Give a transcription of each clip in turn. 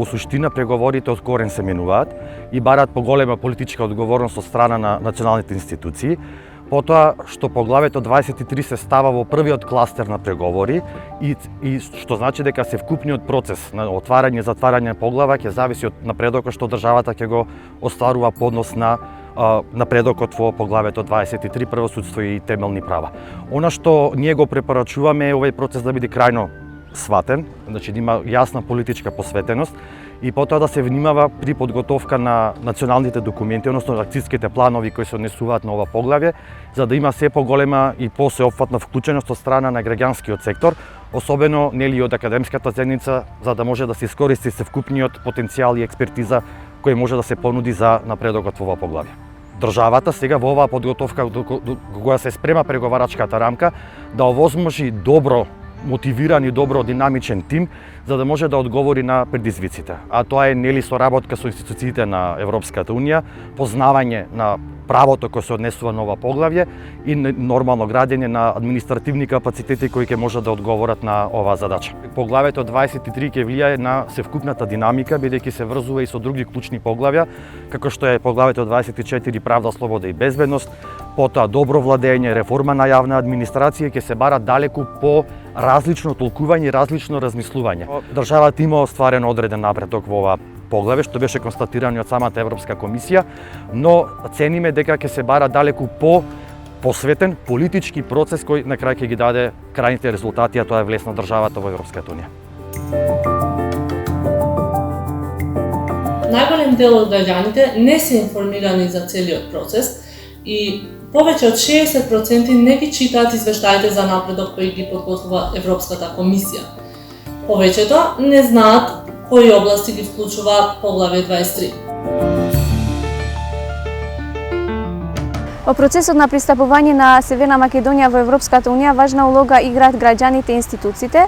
во суштина преговорите од корен се менуваат и бараат поголема политичка одговорност од страна на националните институции. Потоа што поглавето 23 се става во првиот кластер на преговори и што значи дека се вкупниот процес на отварање и затварање поглава ќе зависи од напредокот што државата ќе го остварува по однос на напредокот во поглавето 23 правосудство и темелни права. Она што ние го препорачуваме е овој процес да биде крајно сватен, значи да има јасна политичка посветеност и потоа да се внимава при подготовка на националните документи, односно акцијските планови кои се однесуваат на ова поглавје, за да има се поголема и посеопфатна вклученост од страна на граѓанскиот сектор, особено нели од академската заедница, за да може да се искористи севкупниот потенцијал и експертиза кој може да се понуди за напредокот во ова поглавје. Државата сега во оваа подготовка кога се спрема преговарачката рамка да овозможи добро мотивиран и добро динамичен тим за да може да одговори на предизвиците. А тоа е нели соработка со институциите на Европската унија, познавање на правото кој се однесува на ова поглавје и нормално градење на административни капацитети кои ќе можат да одговорат на оваа задача. Поглавето 23 ќе влијае на севкупната динамика бидејќи се врзува и со други клучни поглавја, како што е поглавето 24 правда, слобода и безбедност, потоа добро владење, реформа на јавна администрација ќе се бара далеку по различно толкување и различно размислување. Државата има остварен одреден напредок во ова поглавје, што беше констатирано од самата Европска комисија, но цениме дека ќе се бара далеку по посветен политички процес кој на крај ќе ги даде крајните резултати, а тоа е влез на државата во Европската унија. Најголем дел од граѓаните не се информирани за целиот процес и повеќе од 60% не ги читаат извештаите за напредок кои ги подготвува Европската комисија. Повеќето не знаат кои области ги вклучува поглавје 23. Во процесот на пристапување на Северна Македонија во Европската унија важна улога играат граѓаните и институциите.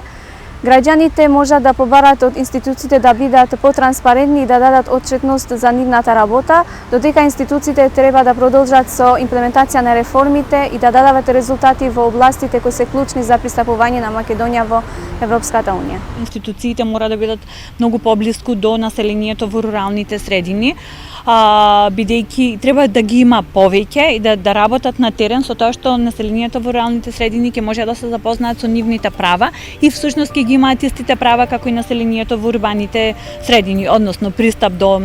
Граѓаните можат да побараат од институциите да бидат потранспарентни и да дадат отчетност за нивната работа, додека институциите треба да продолжат со имплементација на реформите и да дадат резултати во областите кои се клучни за пристапување на Македонија во Европската унија. Институциите мора да бидат многу поблиску до населението во руралните средини, бидејќи треба да ги има повеќе и да работат на терен со тоа што населението во руралните средини ќе може да се запознаат со нивните права и всушност ќе ги имаат истите права како и населението во урбаните средини, односно пристап до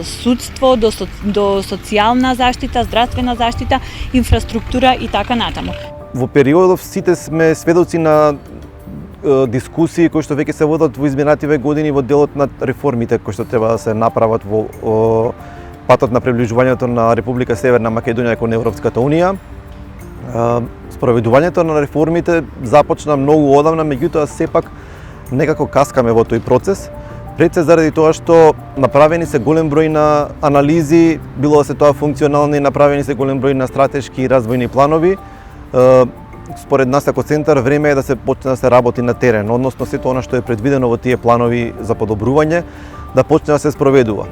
судство, до социјална заштита, здравствена заштита, инфраструктура и така натаму. Во периодов сите сме сведоци на дискусии кои што веќе се водат во изминативе години во делот на реформите кои што треба да се направат во патот на приближувањето на Република Северна Македонија кон Европската унија. Спроведувањето на реформите започна многу одамна, меѓутоа сепак некако каскаме во тој процес. Пред се заради тоа што направени се голем број на анализи, било да се тоа функционални, направени се голем број на стратешки и развојни планови. Според нас како центар време е да се почне да се работи на терен, односно сето она што е предвидено во тие планови за подобрување да почне да се спроведува.